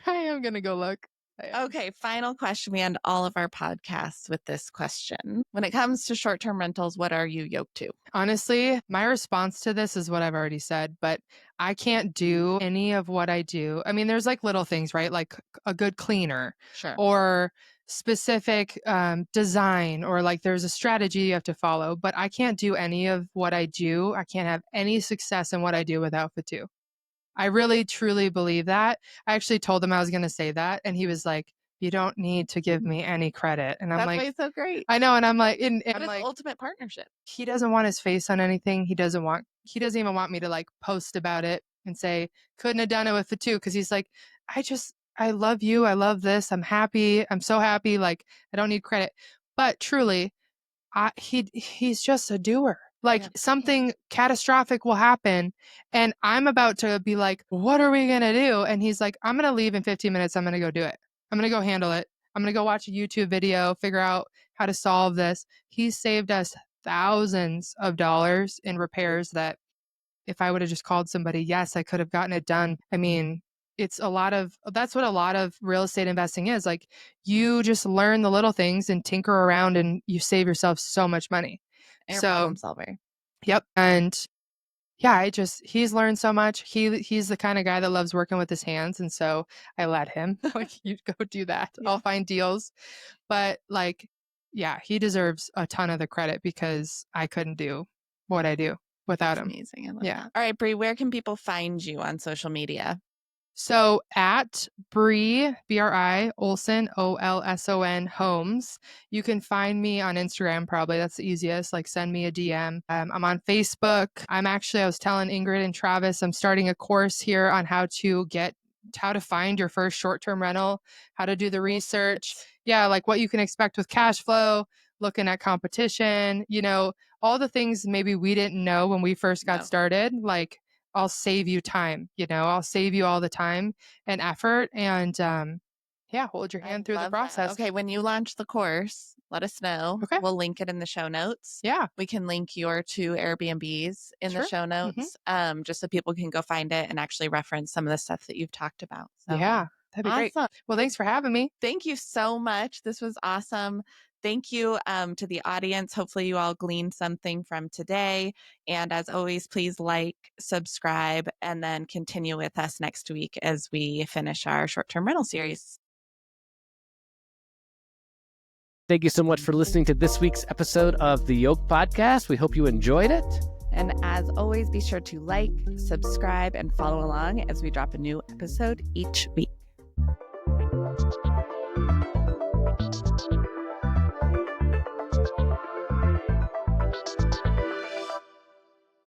going to go look. Okay. Final question. We end all of our podcasts with this question. When it comes to short-term rentals, what are you yoked to? Honestly, my response to this is what I've already said, but I can't do any of what I do. I mean, there's like little things, right? Like a good cleaner, sure, or specific design, or like there's a strategy you have to follow, but I can't do any of what I do. I can't have any success in what I do without Fatu. I really, truly believe that. I actually told him I was going to say that, and he was like, you don't need to give me any credit. And I'm that's like, why it's so great. I know. And I'm like, it's like, ultimate partnership. He doesn't want his face on anything. He doesn't even want me to like post about it and say, couldn't have done it with Fatu. Cause he's like, I love you. I love this. I'm happy. I'm so happy. Like, I don't need credit. But truly, he's just a doer. Like, something catastrophic will happen and I'm about to be like, what are we going to do? And he's like, I'm going to leave in 15 minutes. I'm going to go do it. I'm going to go handle it. I'm going to go watch a YouTube video, figure out how to solve this. He saved us thousands of dollars in repairs that if I would have just called somebody, yes, I could have gotten it done. I mean, that's what a lot of real estate investing is. Like, you just learn the little things and tinker around and you save yourself so much money. And you're a problem solver. Yep. And yeah, he's learned so much. He's the kind of guy that loves working with his hands. And so I let him, like, you go do that. Yeah. I'll find deals. But like, yeah, he deserves a ton of the credit because I couldn't do what I do without him. Amazing. I love that. All right, Bri, where can people find you on social media? So at Bri, Bri Olson, Olson Homes. You can find me on Instagram, probably. That's the easiest. Like, send me a DM. I'm on Facebook. I was telling Ingrid and Travis, I'm starting a course here on how to find your first short-term rental, how to do the research. Yeah, like what you can expect with cash flow, looking at competition, all the things maybe we didn't know when we first got started. Like, I'll save you time, I'll save you all the time and effort, and hold your hand through the process. Okay, when you launch the course, let us know. Okay. We'll link it in the show notes. Yeah. We can link your 2 Airbnbs in the show notes, just so people can go find it and actually reference some of the stuff that you've talked about. So, yeah, that'd be great. Well, thanks for having me. Thank you so much. This was awesome. Thank you to the audience. Hopefully you all gleaned something from today. And as always, please like, subscribe, and then continue with us next week as we finish our short-term rental series. Thank you so much for listening to this week's episode of the Yoked Podcast. We hope you enjoyed it. And as always, be sure to like, subscribe, and follow along as we drop a new episode each week.